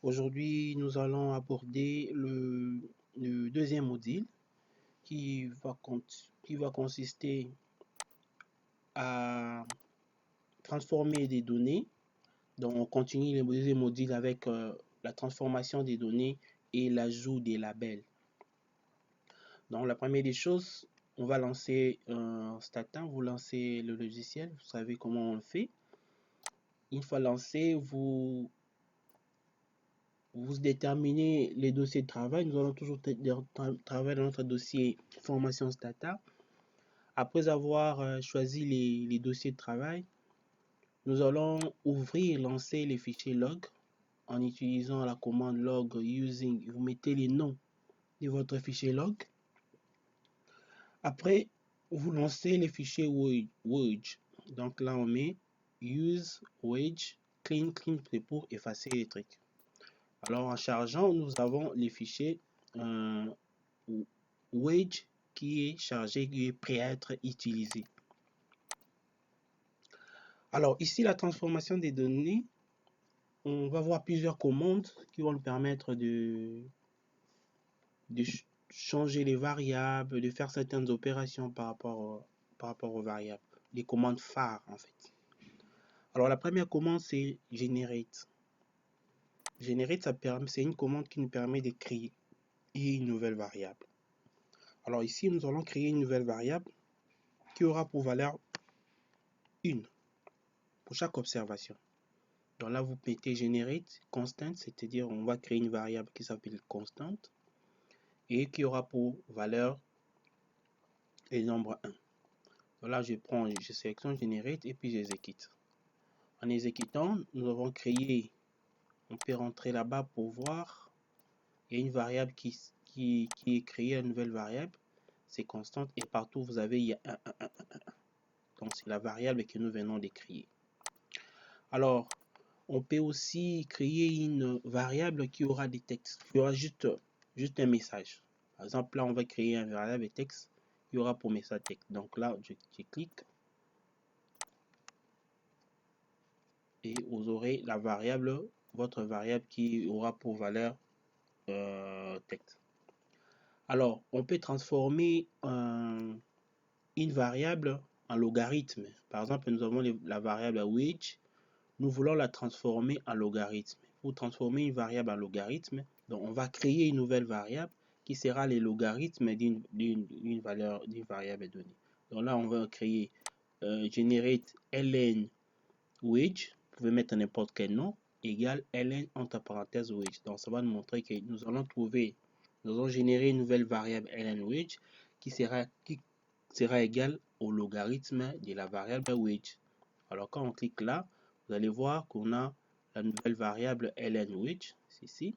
Aujourd'hui, nous allons aborder le deuxième module qui va consister à transformer des données. Donc, on continue le deuxième module avec la transformation des données et l'ajout des labels. Donc, la première des choses, on va lancer Stata. Vous lancez le logiciel, vous savez comment on le fait. Une fois lancé, vous déterminez les dossiers de travail. Nous allons toujours travailler dans notre dossier formation Stata. Après avoir choisi les dossiers de travail, nous allons lancer les fichiers log en utilisant la commande log using. Vous mettez les noms de votre fichier log. Après, vous lancez les fichiers wage. Donc là, on met use wage clean pour effacer les trucs. Alors, en chargeant, nous avons les fichiers wage qui est chargé, qui est prêt à être utilisé. Alors, ici, la transformation des données, on va voir plusieurs commandes qui vont nous permettre de changer les variables, de faire certaines opérations par rapport aux variables. Les commandes phares, en fait. Alors, la première commande, c'est generate. Generate, c'est une commande qui nous permet de créer une nouvelle variable. Alors ici, nous allons créer une nouvelle variable qui aura pour valeur 1 pour chaque observation. Donc là, vous mettez generate constant, c'est-à-dire on va créer une variable qui s'appelle constante et qui aura pour valeur le nombre 1. Donc là, je sélectionne generate et puis j'exécute. En exécutant, nous avons créé, on peut rentrer là-bas pour voir, il y a une variable qui est créée, une nouvelle variable, c'est constante et partout vous avez, il y a 1, 1, 1, 1, 1. Donc c'est la variable que nous venons de créer. Alors, on peut aussi créer une variable qui aura des textes, qui aura juste un message. Par exemple, là, on va créer une variable texte qui aura pour message texte. Donc là, je clique et vous aurez la variable, votre variable qui aura pour valeur texte. Alors, on peut transformer une variable en logarithme. Par exemple, nous avons la variable wage. Nous voulons la transformer en logarithme. Pour transformer une variable en logarithme, donc on va créer une nouvelle variable qui sera les logarithmes d'une variable donnée. Donc là, on va créer generate ln wage. Vous pouvez mettre n'importe quel nom égale ln entre parenthèses wage. Donc ça va nous montrer que nous allons générer une nouvelle variable ln wage qui sera égale au logarithme de la variable wage. Alors quand on clique là, vous allez voir qu'on a la nouvelle variable ln wage, celle-ci,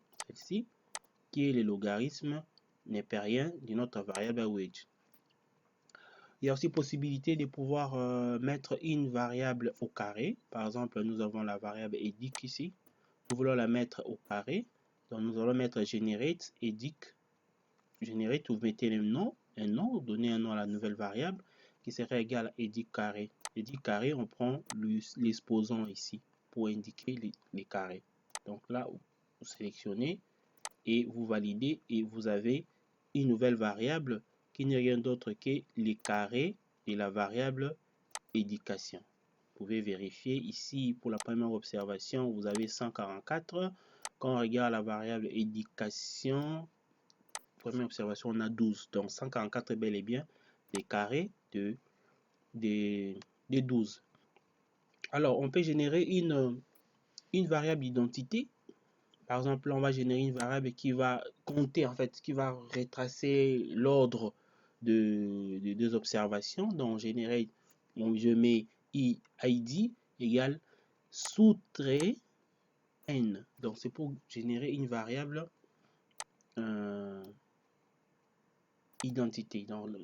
qui est le logarithme népérien de notre variable wage. Il y a aussi possibilité de pouvoir mettre une variable au carré. Par exemple, nous avons la variable edic ici. Nous voulons la mettre au carré. Donc nous allons mettre generate edic. Generate, vous mettez un nom, vous donnez un nom à la nouvelle variable qui serait égal à edic carré. Edic carré, on prend l'exposant ici pour indiquer les carrés. Donc là, vous sélectionnez et vous validez et vous avez une nouvelle variable qui n'est rien d'autre que les carrés de la variable éducation. Vous pouvez vérifier ici pour la première observation, vous avez 144. Quand on regarde la variable éducation, première observation, on a 12. Donc 144 est bel et bien des carrés de 12. Alors, on peut générer une variable identité. Par exemple, là, on va générer une variable qui va compter, en fait, qui va retracer l'ordre de deux observations. Donc, générer, je mets id égale sous-trait n. Donc, c'est pour générer une variable identité. Donc,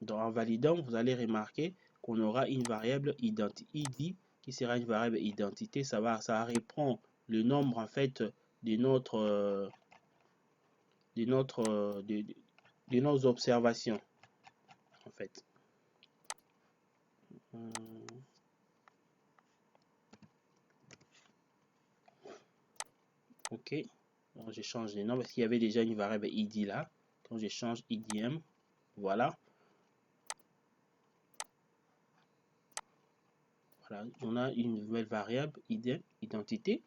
en validant, vous allez remarquer qu'on aura une variable id qui sera une variable identité. Ça reprend le nombre, en fait, de nos observations, en fait. OK. Donc, je change les noms parce qu'il y avait déjà une variable id là. Quand je change idm, voilà. Voilà, on a une nouvelle variable identité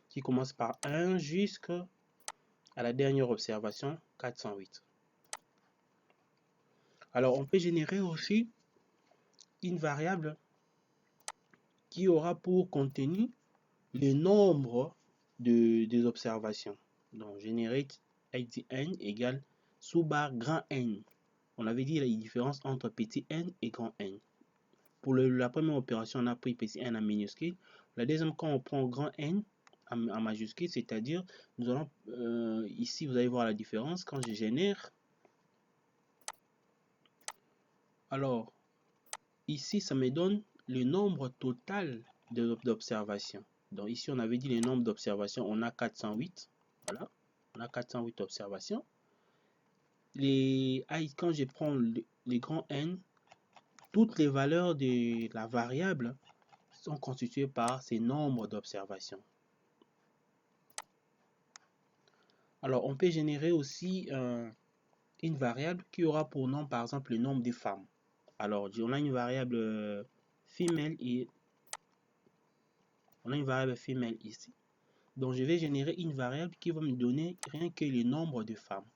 qui commence par 1 jusqu'à la dernière observation 408. Alors, on peut générer aussi une variable qui aura pour contenu le nombre des observations. Donc, generate idn égale sous barre grand N. On avait dit la différence entre petit n et grand N. Pour la première opération, on a pris petit n en minuscule. La deuxième, quand on prend grand N en majuscule, c'est-à-dire, nous allons, ici, vous allez voir la différence. Quand je génère, alors, ici, ça me donne le nombre total d'observations. Donc ici, on avait dit le nombre d'observations, on a 408. Voilà, on a 408 observations. Quand je prends les grands N, toutes les valeurs de la variable sont constituées par ces nombres d'observations. Alors, on peut générer aussi une variable qui aura pour nom, par exemple, le nombre de femmes. Alors, on a une variable female et on a une variable female ici. Donc, je vais générer une variable qui va me donner rien que le nombre de femmes.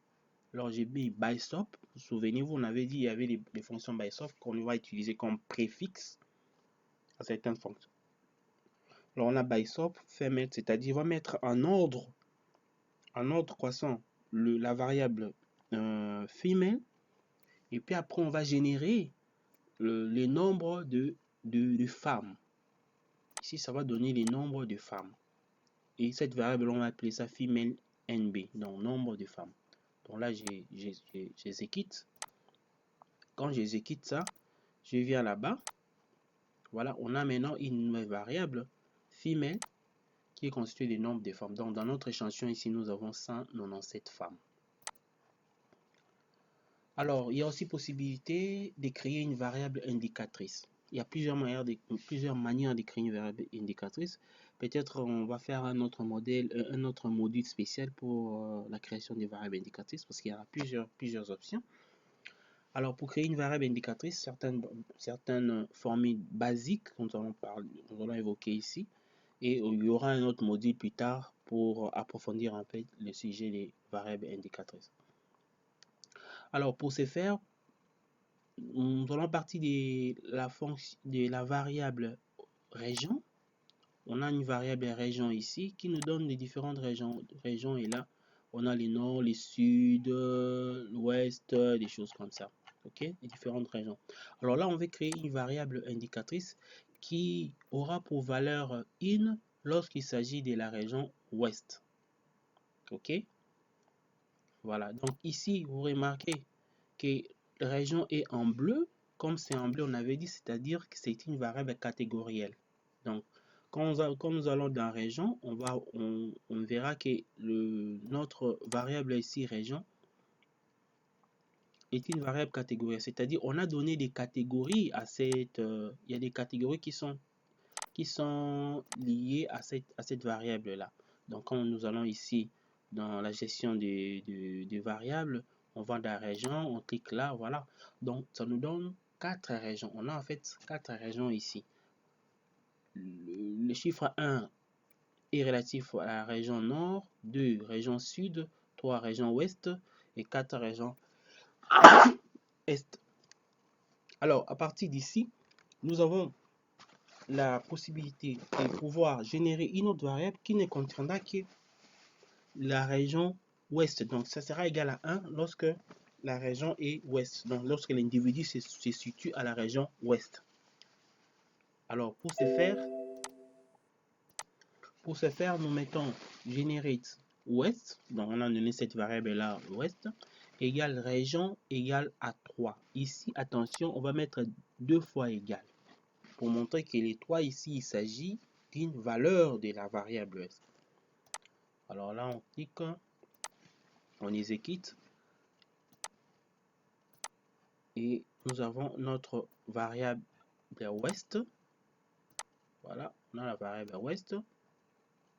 Alors, j'ai mis BySop. Souvenez-vous, on avait dit qu'il y avait les fonctions BySop qu'on va utiliser comme préfixe à certaines fonctions. Alors, on a BySop, female, c'est-à-dire on va mettre en ordre croissant la variable female. Et puis après, on va générer le nombre de femmes. Ici, ça va donner les nombres de femmes. Et cette variable, on va appeler ça female NB, donc nombre de femmes. Donc là, j'exécute. Quand j'exécute ça, je viens là-bas. Voilà, on a maintenant une nouvelle variable female qui est constituée du nombre de femmes. Donc dans notre échantillon ici, nous avons 197 femmes. Alors, il y a aussi possibilité de créer une variable indicatrice. Il y a plusieurs manières de créer une variable indicatrice. Peut-être on va faire un autre module spécial pour la création des variables indicatrices parce qu'il y a plusieurs options. Alors, pour créer une variable indicatrice, certaines formules basiques dont nous allons évoquer ici, et il y aura un autre module plus tard pour approfondir un peu le sujet des variables indicatrices. Alors, pour ce faire, nous allons partir de la variable région. On a une variable région ici qui nous donne les différentes régions et là, on a les nord, les sud, l'ouest, des choses comme ça. Ok, les différentes régions. Alors là, on va créer une variable indicatrice qui aura pour valeur in lorsqu'il s'agit de la région ouest. Ok, voilà. Donc ici, vous remarquez que la région est en bleu. Comme c'est en bleu, on avait dit, c'est-à-dire que c'est une variable catégorielle. Donc, quand nous allons dans région, on verra que notre variable ici, région, est une variable catégorielle. C'est-à-dire, on a donné des catégories à cette... il y a des catégories qui sont liées à cette variable-là. Donc, quand nous allons ici dans la gestion des variables, on va dans la région, on clique là, voilà. Donc, ça nous donne 4 régions. On a en fait 4 régions ici. Le chiffre 1 est relatif à la région nord, 2 région sud, 3 régions ouest et 4 régions est. Alors, à partir d'ici, nous avons la possibilité de pouvoir générer une autre variable qui ne contiendra que la région ouest. Donc, ça sera égal à 1 lorsque la région est ouest. Donc, lorsque l'individu se situe à la région ouest. Alors, pour ce faire, nous mettons generate ouest. Donc, on a donné cette variable-là, ouest, égale région égale à 3. Ici, attention, on va mettre 2 fois égal. Pour montrer que les 3 ici, il s'agit d'une valeur de la variable ouest. Alors là, on clique, on exécute. Et nous avons notre variable ouest. Voilà, on a la variable ouest.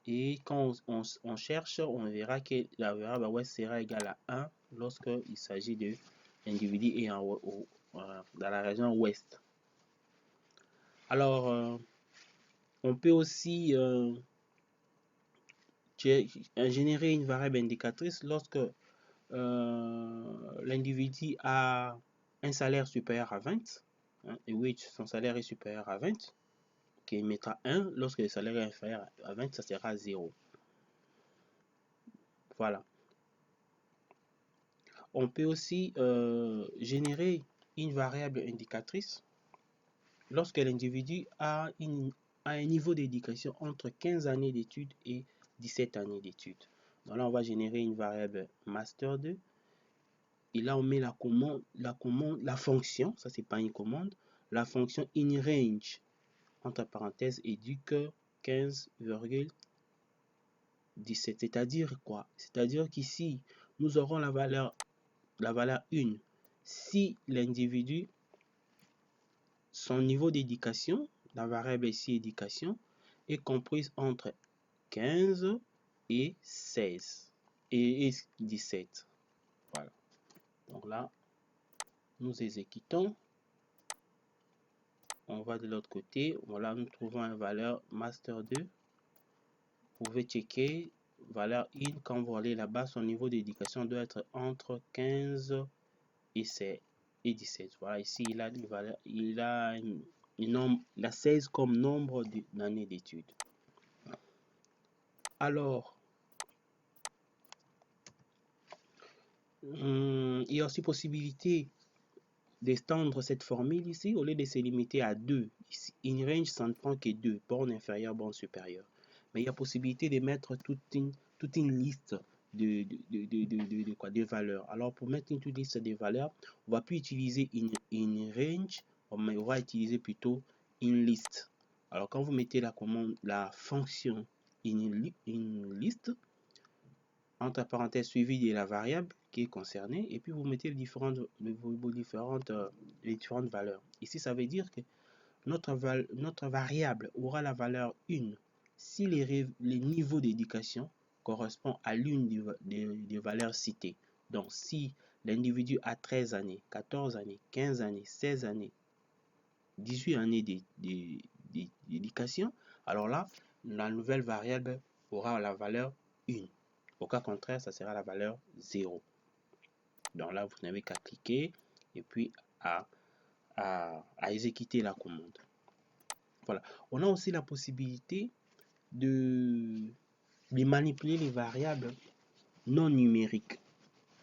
Et quand on cherche, on verra que la variable ouest sera égale à 1 lorsqu'il s'agit de l'individu et dans la région ouest. Alors, on peut aussi générer une variable indicatrice lorsque l'individu a un salaire supérieur à 20, hein, et oui, son salaire est supérieur à 20, okay, il mettra 1, lorsque le salaire est inférieur à 20, ça sera 0. Voilà. On peut aussi générer une variable indicatrice lorsque l'individu a un niveau d'éducation entre 15 années d'études et 17 années d'études. Donc là, on va générer une variable master 2. Et là, on met la fonction, ça c'est pas une commande, la fonction inRange, entre parenthèses, éduque 15,17. C'est-à-dire quoi? C'est-à-dire qu'ici, nous aurons la valeur 1 si l'individu, son niveau d'éducation, la variable ici éducation, est comprise entre 15 et 16 et 17. Voilà. Donc là, nous exécutons. On va de l'autre côté. Voilà, nous trouvons une valeur master 2. Vous pouvez checker valeur in. Quand vous allez là-bas, son niveau d'éducation doit être entre 15 et 17. Voilà, ici, il a une valeur, il a 16 comme nombre d'années d'études. Alors, il y a aussi possibilité d'étendre cette formule ici, au lieu de se limiter à 2. Ici, inRange, ça ne prend que 2, borne inférieure, borne supérieure. Mais il y a possibilité de mettre toute une liste de valeurs. Alors, pour mettre une toute liste de valeurs, on va plus utiliser inRange, mais on va utiliser plutôt inList. Alors, quand vous mettez la fonction inList, entre parenthèses suivi de la variable qui est concernée, et puis vous mettez les différentes valeurs. Ici, ça veut dire que notre variable aura la valeur 1 si les niveaux d'éducation correspondent à l'une des valeurs citées. Donc, si l'individu a 13 années, 14 années, 15 années, 16 années, 18 années d'éducation, alors là, la nouvelle variable aura la valeur 1. Au cas contraire, ça sera la valeur 0. Donc là, vous n'avez qu'à cliquer et puis à exécuter la commande. Voilà. On a aussi la possibilité de manipuler les variables non numériques.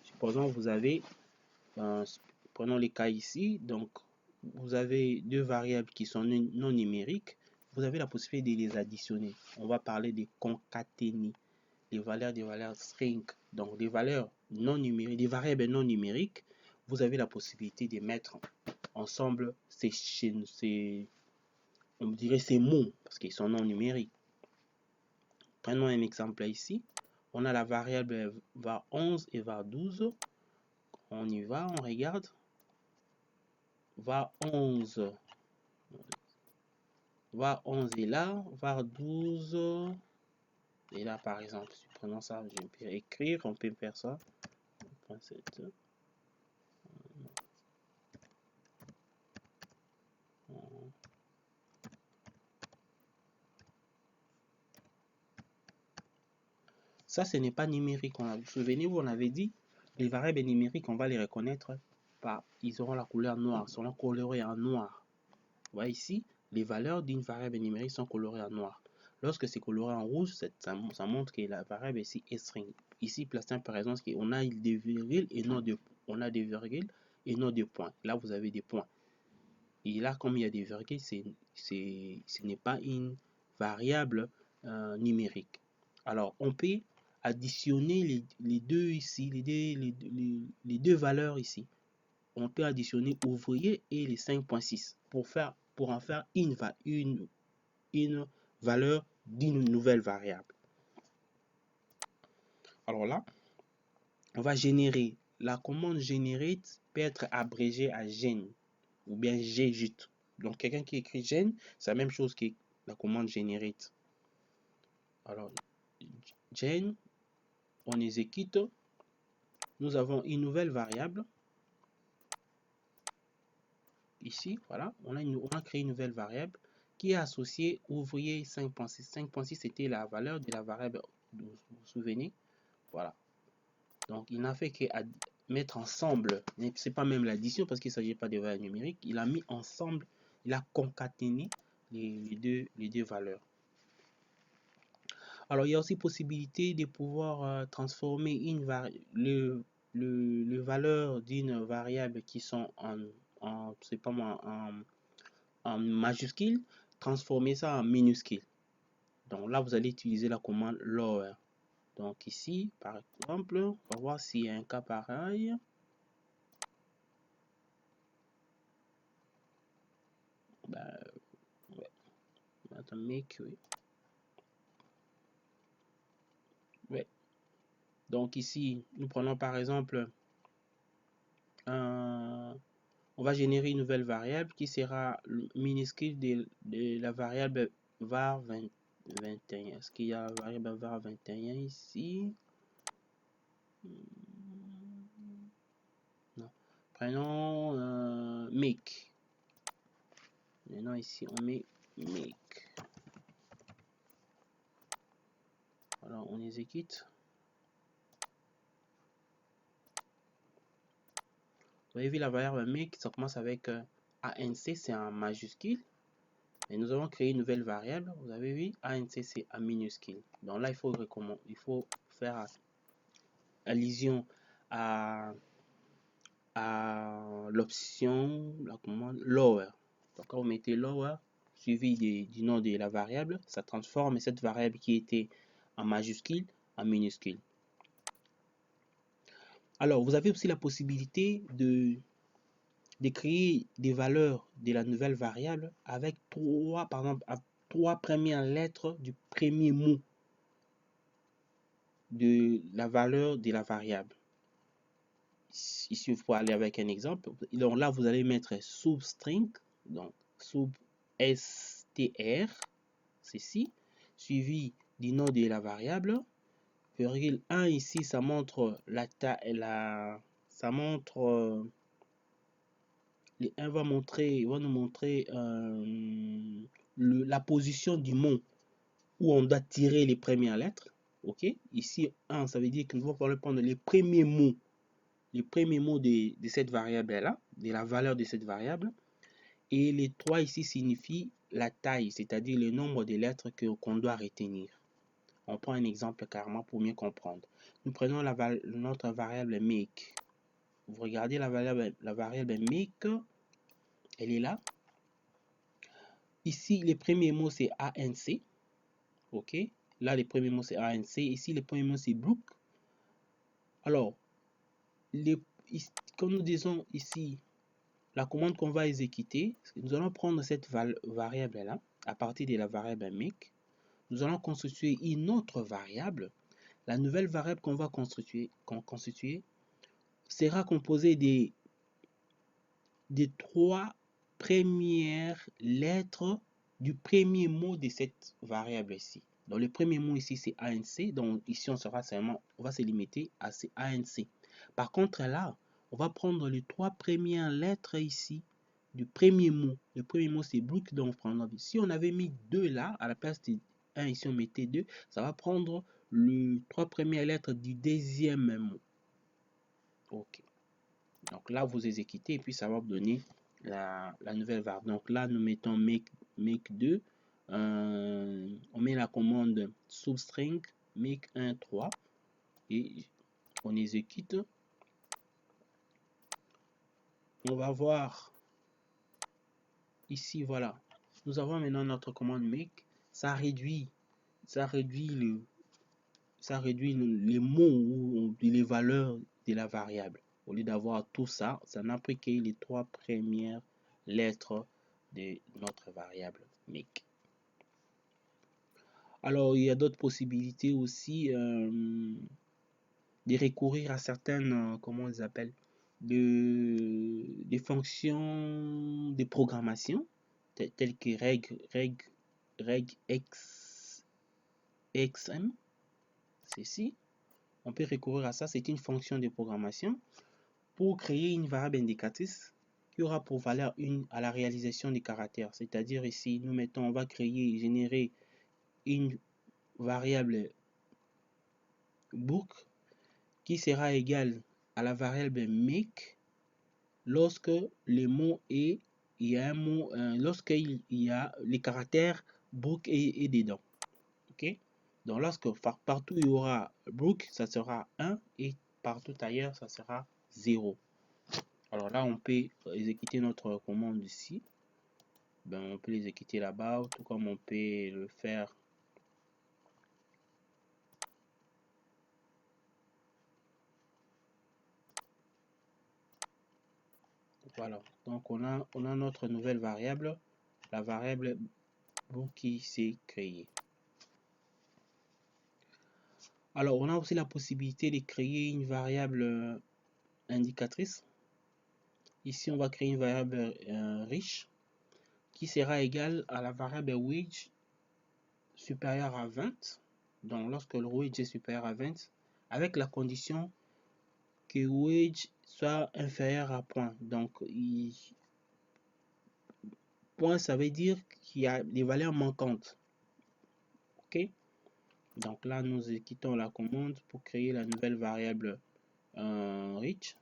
Supposons que vous avez, prenons les cas ici, donc vous avez deux variables qui sont non numériques. Vous avez la possibilité de les additionner. On va parler de concaténer des valeurs string, donc des valeurs non numériques, des variables non numériques. Vous avez la possibilité de mettre ensemble on dirait ces mots parce qu'ils sont non numériques. Prenons un exemple ici. On a la variable var 11 et var 12. On y va, on regarde. var 11 est là, var 12 est là par exemple. Prenons ça, je peux écrire, on peut faire ça. Ça, ce n'est pas numérique. Souvenez-vous, on avait dit, les variables numériques, on va les reconnaître par, ils auront la couleur noire, seront colorées en noir. Vous voyez ici, les valeurs d'une variable numérique sont colorées en noir. Lorsque c'est coloré en rouge, ça montre que la variable ici est string. Ici, place par exemple, on a des virgules et non de, on a des virgules et non de points. Là, vous avez des points. Et là, comme il y a des virgules, ce n'est pas une variable numérique. Alors, on peut additionner les deux ici, les deux valeurs ici. On peut additionner ouvrier et les 5.6 pour en faire une valeur d'une nouvelle variable. Alors là, on va générer. La commande generate peut être abrégée à gen ou bien gjut. Donc, quelqu'un qui écrit gen, c'est la même chose que la commande generate. Alors, Jane, on exécute. Nous avons une nouvelle variable. Ici, voilà, on a créé une nouvelle variable qui est associée ouvrier 5.6. 5.6 c'était la valeur de la variable, vous vous souvenez? Voilà. Donc, il n'a fait que mettre ensemble, c'est pas même l'addition parce qu'il ne s'agit pas de valeurs numériques, il a mis ensemble, il a concaténé les deux valeurs. Alors, il y a aussi possibilité de pouvoir transformer le valeur d'une variable qui sont c'est pas moi, en majuscule, transformer ça en minuscule. Donc là, vous allez utiliser la commande lower. Donc ici, par exemple, on va voir s'il y a un cas pareil. Ben, ouais. Attends, make, oui. Ouais. Donc ici, nous prenons par exemple, on va générer une nouvelle variable qui sera le minuscule de la variable var 21. Est-ce qu'il y a la variable var 21 ici? Non. Prenons make. Maintenant ici on met make. Alors on exécute. Vous avez vu la variable make, ça commence avec ANC, c'est en majuscule. Et nous avons créé une nouvelle variable. Vous avez vu, ANC c'est en minuscule. Donc là il faut faire allusion à l'option, la commande lower. Donc quand vous mettez lower, suivi du nom de la variable, ça transforme cette variable qui était en majuscule en minuscule. Alors, vous avez aussi la possibilité de créer des valeurs de la nouvelle variable avec par exemple, trois premières lettres du premier mot de la valeur de la variable. Ici, il faut aller avec un exemple. Donc là, vous allez mettre substring, donc sub str, ceci, suivi du nom de la variable. Virgule 1 ici, ça montre ça montre les 1 va nous montrer la position du mot où on doit tirer les premières lettres. Ok, ici 1, ça veut dire que nous allons prendre les premiers mots de cette variable là, de la valeur de cette variable, et les 3 ici signifient la taille, c'est-à-dire le nombre de lettres qu'on doit retenir. On prend un exemple carrément pour mieux comprendre. Nous prenons notre variable make. Vous regardez la variable make, elle est là. Ici, les premiers mots, c'est ANC. OK. Là, les premiers mots, c'est ANC. Ici, les premiers mots, c'est block. Alors, comme nous disons ici, la commande qu'on va exécuter, nous allons prendre cette variable-là, à partir de la variable make. Nous allons constituer une autre variable. La nouvelle variable qu'on va constituer sera composée des 3 premières lettres du premier mot de cette variable ici. Donc le premier mot ici c'est ANC, donc ici on va se limiter à ces ANC. Par contre là, on va prendre les 3 premières lettres ici du premier mot. Le premier mot c'est block, donc on prendra. Si on avait mis 2 là, à la place de 1 ici on mettait 2, ça va prendre les 3 premières lettres du deuxième mot. Ok. Donc là vous exécutez et puis ça va vous donner la nouvelle variable. Donc là, nous mettons make 2. On met la commande substring make 1, 3 et on exécute. On va voir ici, voilà. Nous avons maintenant notre commande make. Ça réduit les mots ou les valeurs de la variable. Au lieu d'avoir tout ça, ça n'a pris que les 3 premières lettres de notre variable make. Alors, il y a d'autres possibilités aussi de recourir à certaines, comment on les appelle, des fonctions de programmation, telles que reg xm. ceci. On peut recourir à ça, c'est une fonction de programmation pour créer une variable indicatrice qui aura pour valeur 1 à la réalisation des caractères. C'est-à-dire ici, nous mettons, on va créer, générer une variable book qui sera égale à la variable make lorsque le mot est, il y a un mot, lorsqu'il y a les caractères book est dedans. Ok? Donc lorsque partout il y aura book, ça sera 1 et partout ailleurs, ça sera 0. Alors là, on peut exécuter notre commande ici. Ben, on peut l'exécuter là-bas, tout comme on peut le faire. Voilà, donc on a notre nouvelle variable, la variable book qui s'est créée. Alors, on a aussi la possibilité de créer une variable indicatrice. Ici, on va créer une variable riche qui sera égale à la variable wage supérieure à 20. Donc, lorsque le wage est supérieur à 20, avec la condition que wage soit inférieur à point. Donc, point, ça veut dire qu'il y a des valeurs manquantes. OK? Donc là, nous quittons la commande pour créer la nouvelle variable reach.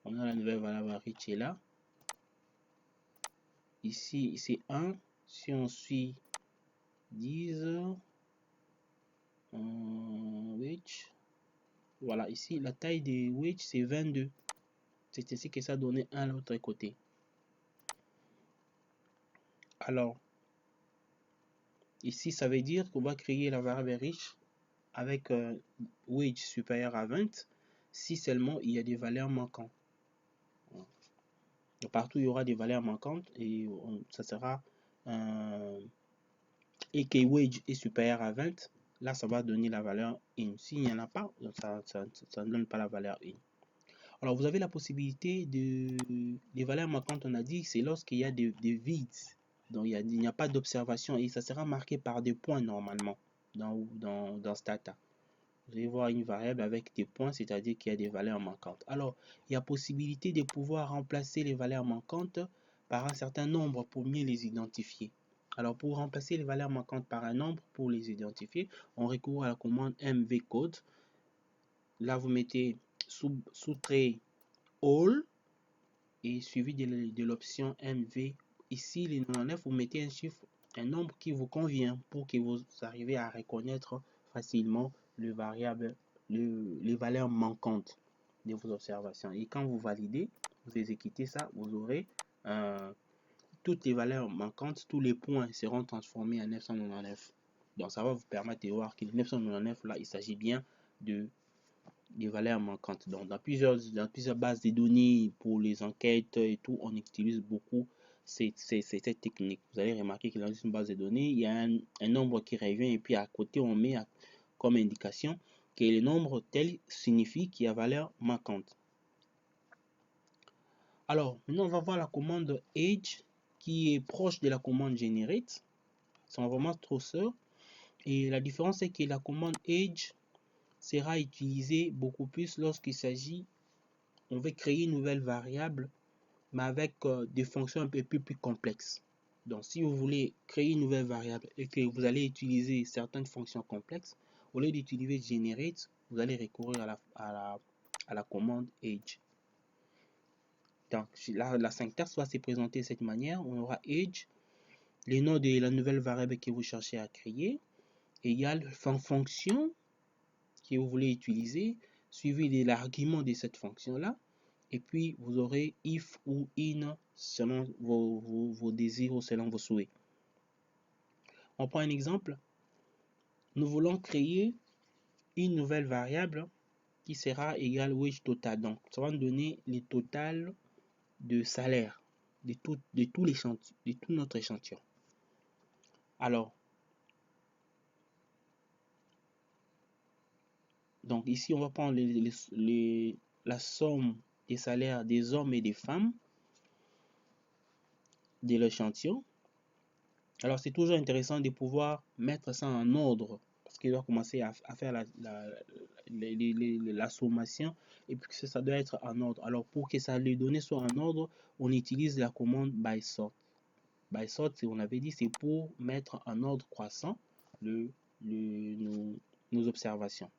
On a la nouvelle variable reach est là. Ici, c'est 1. Si on suit 10, reach. Voilà, ici, la taille de reach, c'est 22. C'est ainsi que ça donnait 1 à l'autre côté. Alors, ici, ça veut dire qu'on va créer la variable reach avec wage supérieur à 20 si seulement il y a des valeurs manquantes. Donc, partout il y aura des valeurs manquantes et ça sera et que wage est supérieur à 20, là ça va donner la valeur in. S'il n'y en a pas, ça ne donne pas la valeur in. Alors vous avez la possibilité des valeurs manquantes, on a dit, c'est lorsqu'il y a des vides, donc il n'y a pas d'observation et ça sera marqué par des points normalement dans ce data. Vous allez voir une variable avec des points, c'est-à-dire qu'il y a des valeurs manquantes. Alors, il y a possibilité de pouvoir remplacer les valeurs manquantes par un certain nombre pour mieux les identifier. Alors, pour remplacer les valeurs manquantes par un nombre pour les identifier, on recourt à la commande mvcode. Là, vous mettez sous-trait all et suivi de l'option mv. Ici, les 99, vous mettez un chiffre, un nombre qui vous convient pour que vous arriviez à reconnaître facilement les variables, les valeurs manquantes de vos observations. Et quand vous validez, vous exécutez ça, vous aurez toutes les valeurs manquantes, tous les points seront transformés en 999. Donc ça va vous permettre de voir que 999 là, il s'agit bien des valeurs manquantes. Donc dans plusieurs bases de données pour les enquêtes et tout, on utilise beaucoup cette technique. Vous allez remarquer que dans une base de données, il y a un nombre qui revient et puis à côté on met comme indication que le nombre tel signifie qu'il y a valeur manquante. Alors maintenant on va voir la commande age qui est proche de la commande generate. C'est vraiment trop sûr. Et la différence c'est que la commande age sera utilisée beaucoup plus lorsqu'il s'agit, on veut créer une nouvelle variable mais avec des fonctions un peu plus complexes. Donc si vous voulez créer une nouvelle variable et que vous allez utiliser certaines fonctions complexes, au lieu d'utiliser generate, vous allez recourir à la commande age. Donc la syntaxe va se présenter de cette manière. On aura age, le nom de la nouvelle variable que vous cherchez à créer, égale fonction que vous voulez utiliser, suivi de l'argument de cette fonction-là, et puis vous aurez if ou in selon vos désirs ou selon vos souhaits. On prend un exemple. Nous voulons créer une nouvelle variable qui sera égale wage total. Donc, ça va nous donner le total de salaire de tout notre échantillon. Alors, donc ici, on va prendre la somme des salaires des hommes et des femmes de l'échantillon. Alors, c'est toujours intéressant de pouvoir mettre ça en ordre. Parce qu'il doit commencer à faire la sommation, et puis que ça doit être en ordre. Alors pour que les données soient en ordre, on utilise la commande by sort. By sort, on avait dit, c'est pour mettre en ordre croissant nos observations.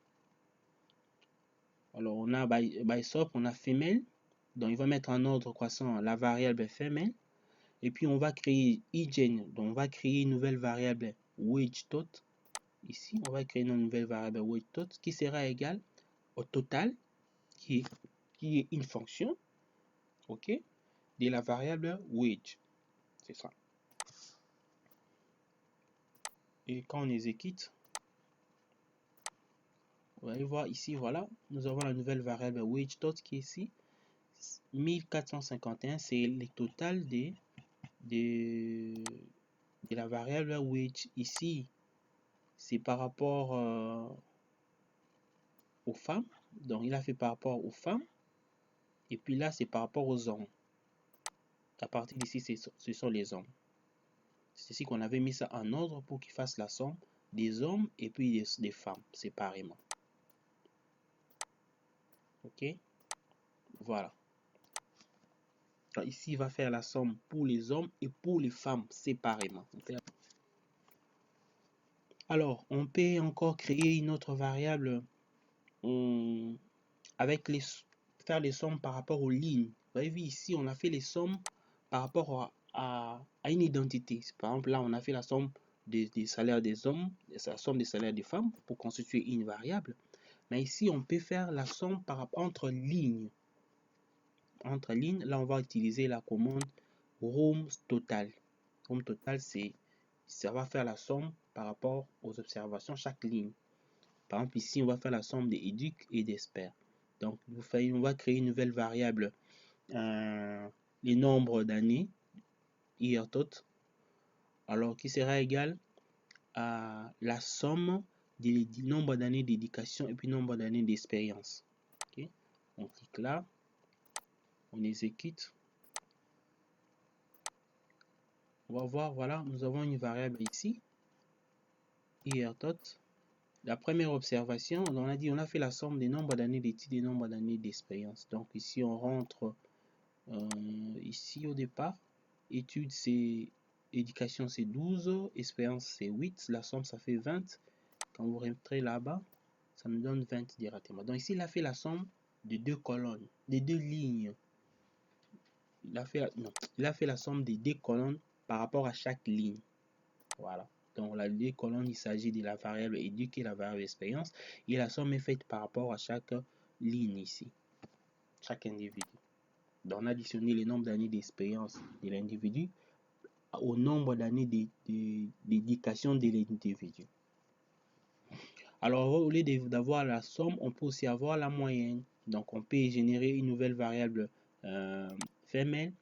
Alors on a by sort, on a femelle, donc il va mettre en ordre croissant la variable femelle, et puis on va créer igen, donc on va créer une nouvelle variable wageTot. Ici, on va créer une nouvelle variable wageTot qui sera égale au total, qui est une fonction, ok, de la variable wage. C'est ça. Et quand on exécute, vous allez voir ici, voilà, nous avons la nouvelle variable wageTot qui est ici. 1451, c'est le total de la variable wage. Ici, c'est par rapport aux femmes. Donc, il a fait par rapport aux femmes. Et puis là, c'est par rapport aux hommes. À partir d'ici, ce sont les hommes. C'est ici qu'on avait mis ça en ordre pour qu'il fasse la somme des hommes et puis des femmes séparément. Ok? Voilà. Alors ici, il va faire la somme pour les hommes et pour les femmes séparément. Alors, on peut encore créer une autre variable avec faire les sommes par rapport aux lignes. Vous avez vu ici, on a fait les sommes par rapport à une identité. Par exemple, là, on a fait la somme des salaires des hommes, la somme des salaires des femmes pour constituer une variable. Mais ici, on peut faire la somme entre lignes. Entre lignes, là, on va utiliser la commande romtotal. Romtotal, ça va faire la somme par rapport aux observations chaque ligne. Par exemple, ici, on va faire la somme des éduc et d'espère. Donc, on va créer une nouvelle variable, les nombres d'années, IRTOT, alors qui sera égal à la somme du nombre d'années d'éducation et puis nombre d'années d'expérience. Okay? On clique là, on exécute. On va voir, voilà, nous avons une variable ici, IRTOT. La première observation, on a dit, on a fait la somme des nombres d'années d'études et nombres d'années d'expérience. Donc ici, on rentre ici au départ. Études, c'est éducation, c'est 12. Expérience, c'est 8. La somme, ça fait 20. Quand vous rentrez là-bas, ça nous donne 20 directement. Donc ici, il a fait la somme de deux colonnes, des deux lignes. Il a fait la somme des deux colonnes par rapport à chaque ligne. Voilà. Donc la deux colonnes, il s'agit de la variable éduc et la variable expérience. Et la somme est faite par rapport à chaque ligne ici, chaque individu. Donc on a additionné le nombre d'années d'expérience de l'individu au nombre d'années d'éducation de l'individu. Alors au lieu d'avoir la somme, on peut aussi avoir la moyenne. Donc on peut générer une nouvelle variable femelle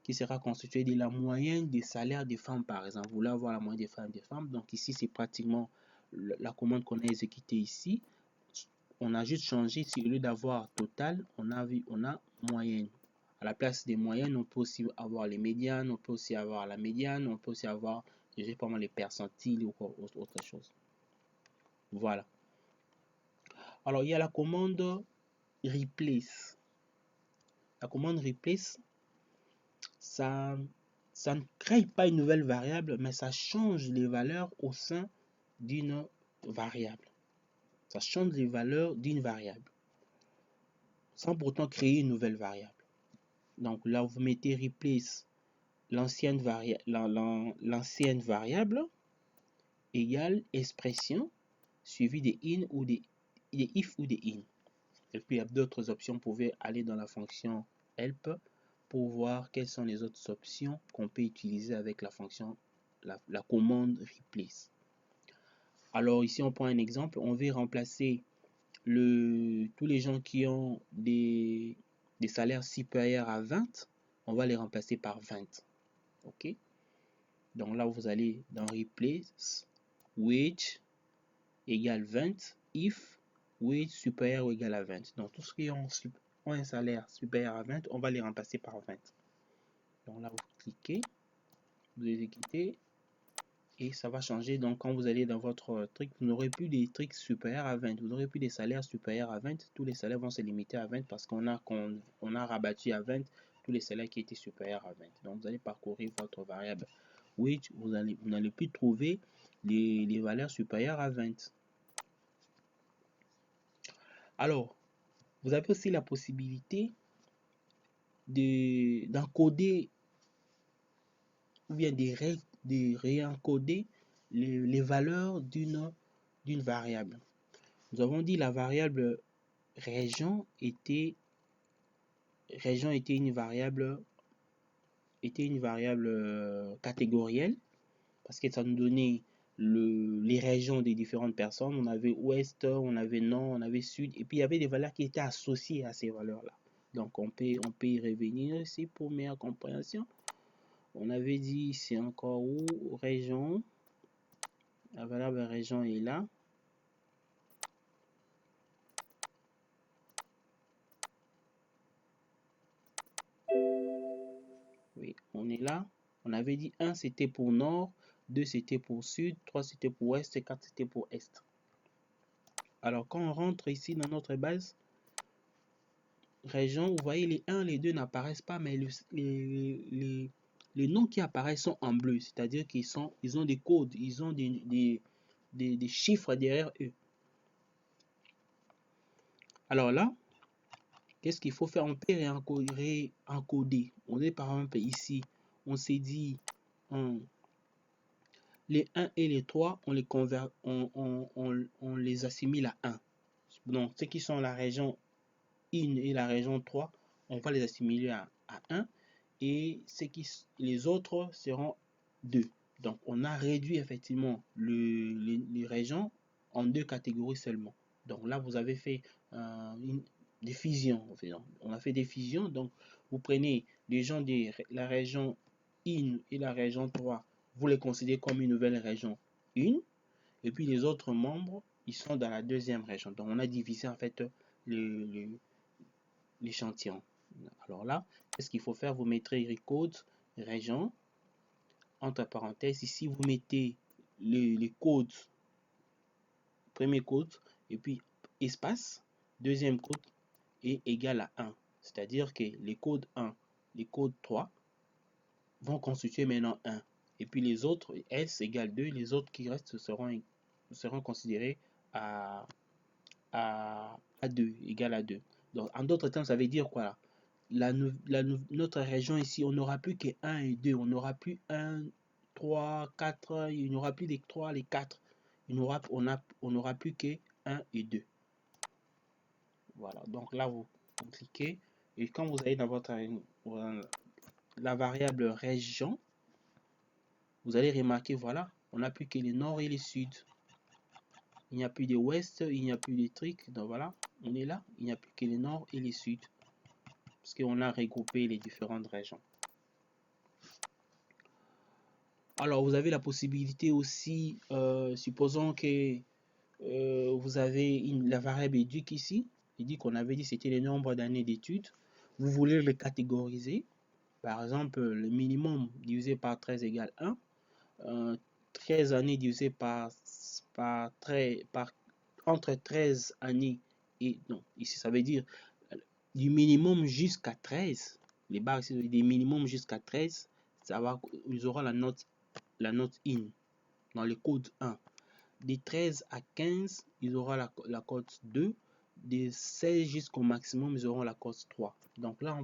qui sera constituée de la moyenne des salaires des femmes, par exemple. Vous voulez avoir la moyenne des femmes. Donc ici, c'est pratiquement la commande qu'on a exécutée ici. On a juste changé, au lieu d'avoir total, on a moyenne. À la place des moyennes, on peut aussi avoir les médianes, on peut aussi avoir la médiane, on peut aussi avoir, je sais pas moi, les percentiles ou autre chose. Voilà. Alors, il y a la commande replace. La commande replace, ça ne crée pas une nouvelle variable, mais ça change les valeurs au sein d'une variable. Ça change les valeurs d'une variable, sans pourtant créer une nouvelle variable. Donc là, vous mettez replace l'ancienne variable égale expression suivie des in ou des if ou des in. Et puis il y a d'autres options. Vous pouvez aller dans la fonction help pour voir quelles sont les autres options qu'on peut utiliser avec la fonction, la commande replace. Alors ici on prend un exemple, on veut remplacer tous les gens qui ont des salaires supérieurs à 20, on va les remplacer par 20. Ok? Donc là vous allez dans replace wage égale 20 if wage supérieur ou égal à 20. Donc tous ceux qui ont un salaire supérieur à 20, on va les remplacer par 20. Donc là vous cliquez, vous exécutez, et ça va changer. Donc, quand vous allez dans votre truc, vous n'aurez plus des trucs supérieurs à 20. Vous n'aurez plus des salaires supérieurs à 20. Tous les salaires vont se limiter à 20 parce qu'on a rabattu à 20 tous les salaires qui étaient supérieurs à 20. Donc, vous allez parcourir votre variable which vous n'allez plus trouver les valeurs supérieures à 20. Alors, vous avez aussi la possibilité d'encoder ou bien de réencoder les valeurs d'une variable. Nous avons dit la variable région était une variable catégorielle parce que ça nous donnait les régions des différentes personnes. On avait ouest, on avait nord, on avait sud, et puis il y avait des valeurs qui étaient associées à ces valeurs-là. Donc on peut y revenir ici pour meilleure compréhension. On avait dit c'est encore où région. La variable région est là. Oui, on est là. On avait dit 1 c'était pour nord, 2 c'était pour sud, 3 c'était pour ouest et 4 c'était pour est. Alors quand on rentre ici dans notre base région, vous voyez les 1, les 2 n'apparaissent pas, mais les noms qui apparaissent sont en bleu, c'est-à-dire qu'ils ont des codes, ils ont des chiffres derrière eux. Alors là, qu'est-ce qu'il faut faire? On peut réencoder. On est par exemple ici, on s'est dit les 1 et les 3, on les assimile à 1. Donc, ceux qui sont la région 1 et la région 3, on va les assimiler à 1. Et les autres seront 2. Donc, on a réduit effectivement les régions en 2 catégories seulement. Donc là, vous avez fait des fusions. On a fait des fusions. Donc, vous prenez les gens de la région 1 et la région 3, vous les considérez comme une nouvelle région 1. Et puis les autres membres, ils sont dans la deuxième région. Donc, on a divisé en fait l'échantillon. Alors là, qu'est-ce qu'il faut faire? Vous mettrez code région, entre parenthèses, ici vous mettez les codes, premier code, et puis espace, deuxième code, est égal à 1. C'est-à-dire que les codes 1, les codes 3 vont constituer maintenant 1. Et puis les autres, S égale 2, les autres qui restent seront considérés à 2, égal à 2. Donc en d'autres termes, ça veut dire quoi là? Notre région ici, on n'aura plus que 1 et 2. On n'aura plus 1, 3, 4. Il n'y aura plus les 3, les 4. On n'aura plus que 1 et 2. Voilà. Donc là, vous cliquez. Et quand vous allez dans la variable région, vous allez remarquer, voilà, on n'a plus que les nord et les sud. Il n'y a plus de ouest, il n'y a plus de trucs. Donc voilà, on est là. Il n'y a plus que les nord et les sud. Parce qu'on a regroupé les différentes régions. Alors, vous avez la possibilité aussi, supposons que vous avez la variable éduc ici. Éduc, on avait dit c'était le nombre d'années d'études. Vous voulez le catégoriser. Par exemple, le minimum divisé par 13 égale 1. 13 années divisé entre 13 années et... Non, ici ça veut dire du minimum jusqu'à 13. Les barres ici, des minimum jusqu'à 13. Ils auront la note in dans le code 1. Des 13 à 15, ils auront la cote 2. Des 16 jusqu'au maximum, ils auront la cote 3. Donc là,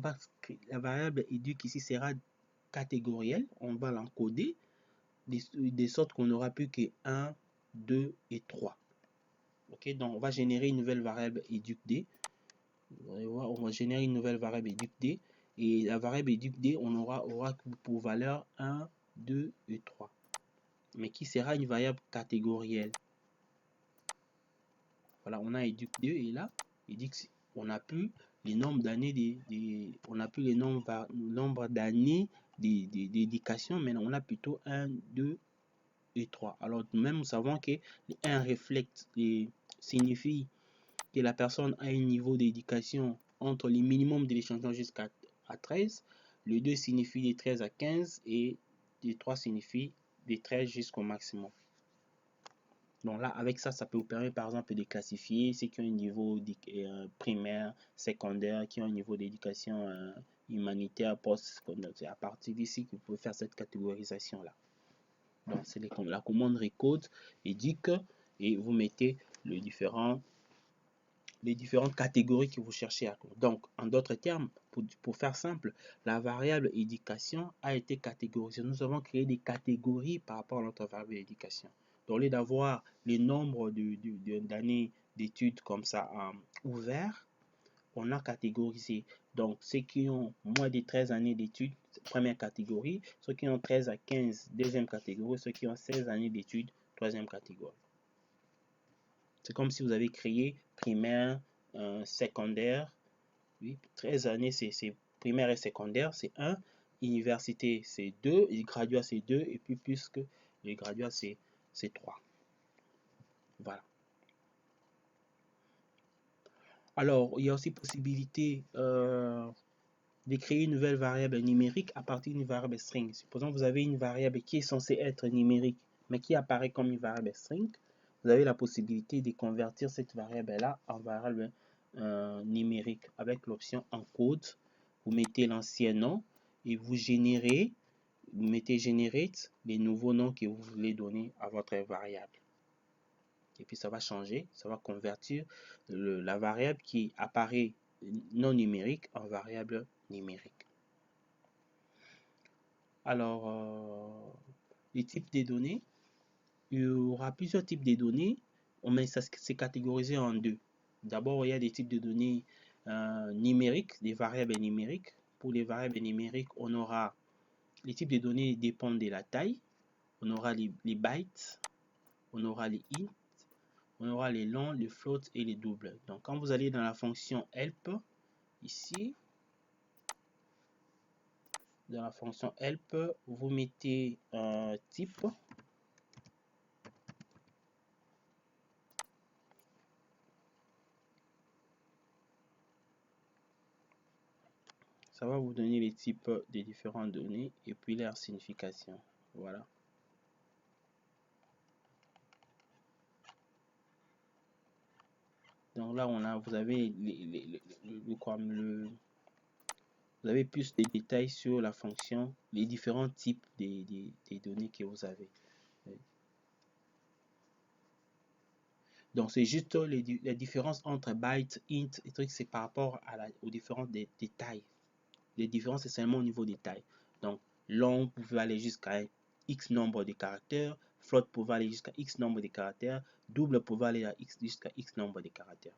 la variable éduc ici sera catégorielle. On va l'encoder de sorte qu'on n'aura plus que 1, 2 et 3. Ok, donc on va générer une nouvelle variable éduc_d. On va générer une nouvelle variable éduc_d. Et la variable éduc_d, on aura pour valeur 1, 2 et 3. Mais qui sera une variable catégorielle. Voilà, on a éduc_d et là, on n'a plus les nombres d'années on n'a plus les nombres d'années d'éducation, mais on a plutôt 1, 2 et 3. Alors nous-mêmes, nous savons que le 1 signifie que la personne a un niveau d'éducation entre les minimums de l'échantillon jusqu'à 13. Le 2 signifie de 13 à 15 et le 3 signifie des 13 jusqu'au maximum. Donc là, avec ça, ça peut vous permettre par exemple de classifier ceux qui ont un niveau primaire, secondaire, qui ont un niveau d'éducation humanitaire, post-secondaire. C'est à partir d'ici que vous pouvez faire cette catégorisation-là. Donc c'est la commande recode éduque et vous mettez les différentes catégories que vous cherchez à coder. Donc, en d'autres termes, pour faire simple, la variable éducation a été catégorisée. Nous avons créé des catégories par rapport à notre variable éducation. Donc, au lieu d'avoir le nombre d'années d'études comme ça ouvert, on a catégorisé. Donc, ceux qui ont moins de 13 années d'études, première catégorie. Ceux qui ont 13 à 15, deuxième catégorie. Ceux qui ont 16 années d'études, troisième catégorie. C'est comme si vous avez créé primaire, secondaire. Oui, 13 années, c'est primaire et secondaire, c'est 1. Université, c'est 2. Et graduat, c'est 2. Et puis, puisque les graduats, c'est 3. Voilà. Alors, il y a aussi possibilité de créer une nouvelle variable numérique à partir d'une variable string. Supposons que vous avez une variable qui est censée être numérique, mais qui apparaît comme une variable string. Vous avez la possibilité de convertir cette variable-là en variable numérique avec l'option encode. Vous mettez l'ancien nom et vous mettez generate les nouveaux noms que vous voulez donner à votre variable. Et puis ça va changer, ça va convertir la variable qui apparaît non numérique en variable numérique. Alors, les types de données, il y aura plusieurs types de données, mais ça c'est catégorisé en deux. D'abord, il y a des types de données numériques, des variables numériques. Pour les variables numériques, on aura les types de données dépendent de la taille. On aura les bytes, on aura les int, on aura les longs, les floats et les doubles. Donc, quand vous allez dans la fonction help, ici, dans la fonction help, vous mettez un type. Ça va vous donner les types des différentes données et puis leur signification. Voilà. Donc là, vous avez vous avez plus de détails sur la fonction, les différents types des données que vous avez. Donc c'est juste la différence entre byte, int et trucs, c'est par rapport aux différents détails. Les différences, c'est seulement au niveau des tailles. Donc, long pouvait aller jusqu'à X nombre de caractères, float pouvait aller jusqu'à X nombre de caractères, double pouvait aller jusqu'à X nombre de caractères.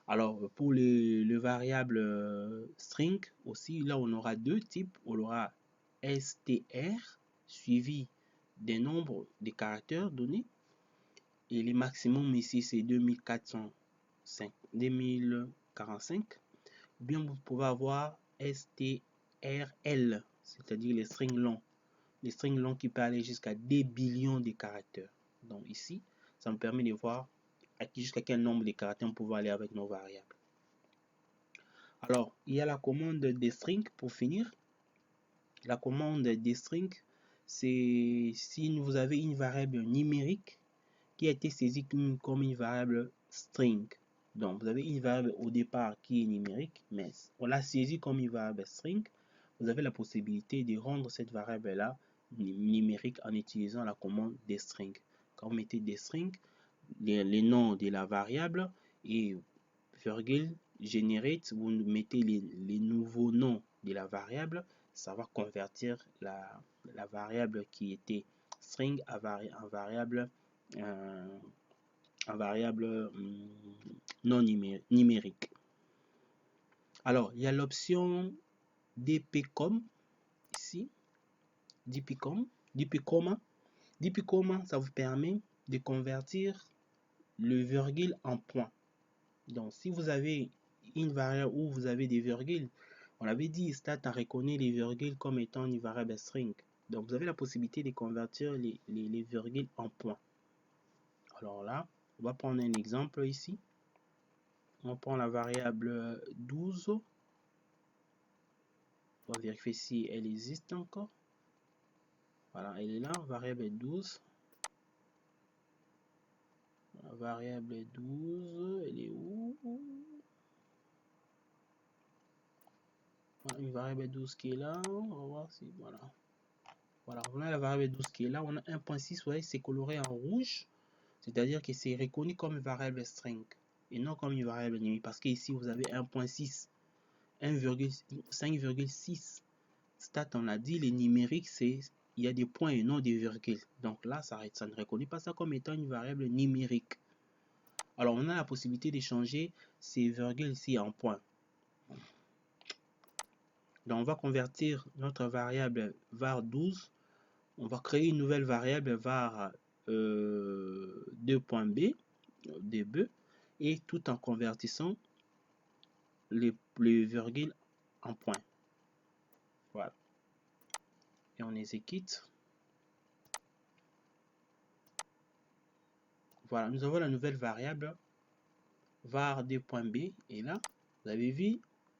Alors, pour le variable string, aussi, là, on aura deux types. On aura str, suivi des nombres de caractères donnés. Et les maximum ici, c'est 2045. Ou bien, vous pouvez avoir strl, c'est-à-dire les strings longs. Les strings longs qui peuvent aller jusqu'à des billions de caractères. Donc ici, ça me permet de voir jusqu'à quel nombre de caractères on peut aller avec nos variables. Alors, il y a la commande dstring pour finir. La commande dstring, c'est si vous avez une variable numérique qui a été saisie comme une variable string. Donc, vous avez une variable au départ qui est numérique, mais on l'a saisie comme une variable string. Vous avez la possibilité de rendre cette variable-là numérique en utilisant la commande dstring. Quand vous mettez dstring, les noms de la variable et virgule generate, vous mettez les nouveaux noms de la variable, ça va convertir la variable qui était string en variable non numérique. Alors, il y a l'option dpcom ici, dpcom, ça vous permet de convertir le virgule en point. Donc, si vous avez une variable où vous avez des virgules, on avait dit, stat a reconnu les virgules comme étant une variable string. Donc, vous avez la possibilité de convertir les virgules en points. Alors là, on va prendre un exemple ici. On prend la variable 12. On va vérifier si elle existe encore. Voilà, elle est là, variable est 12. La variable est 12, elle est où? Voilà, une variable 12 qui est là, on va voir si, voilà. Voilà, on a la variable 12 qui est là, on a 1.6, vous voyez, c'est coloré en rouge, c'est-à-dire que c'est reconnu comme une variable string et non comme une variable numérique, parce qu'ici vous avez 1.6, 5,6 stats, on a dit, les numériques, c'est, il y a des points et non des virgules, donc là, ça ne reconnaît pas ça comme étant une variable numérique. Alors, on a la possibilité de changer ces virgules ici en points. Donc, on va convertir notre variable var12. On va créer une nouvelle variable var 2.b, db, et tout en convertissant les virgules en points. Voilà. Et on exécute. Voilà, nous avons la nouvelle variable var 2.b. Et là, vous avez vu,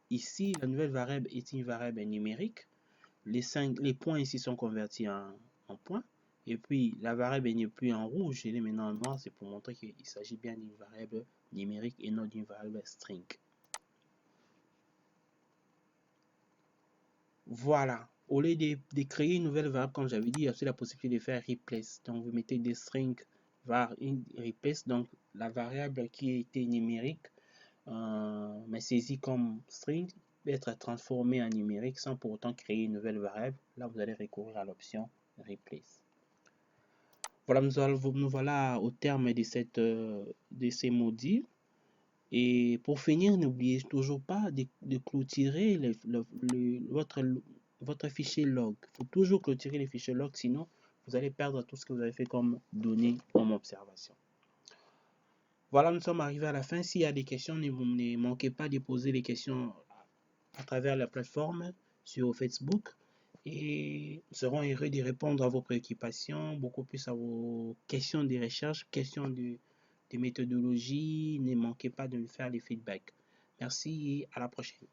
ici, la nouvelle variable est une variable numérique. Les points ici sont convertis en points. Et puis, la variable n'est plus en rouge, elle est maintenant en noir. C'est pour montrer qu'il s'agit bien d'une variable numérique et non d'une variable string. Voilà. Au lieu de créer une nouvelle variable, comme j'avais dit, il y a aussi la possibilité de faire replace. Donc, vous mettez des strings var in replace. Donc, la variable qui était numérique, mais saisie comme string, peut être transformée en numérique sans pour autant créer une nouvelle variable. Là, vous allez recourir à l'option replace. Voilà, nous voilà au terme de ces modules. Et pour finir, n'oubliez toujours pas de clôturer votre fichier log. Il faut toujours clôturer les fichiers log, sinon vous allez perdre tout ce que vous avez fait comme données, comme observation. Voilà, nous sommes arrivés à la fin. S'il y a des questions, ne manquez pas de poser les questions à travers la plateforme sur Facebook. Et nous serons heureux de répondre à vos préoccupations, beaucoup plus à vos questions de recherche, questions de méthodologie. Ne manquez pas de me faire les feedbacks. Merci et à la prochaine.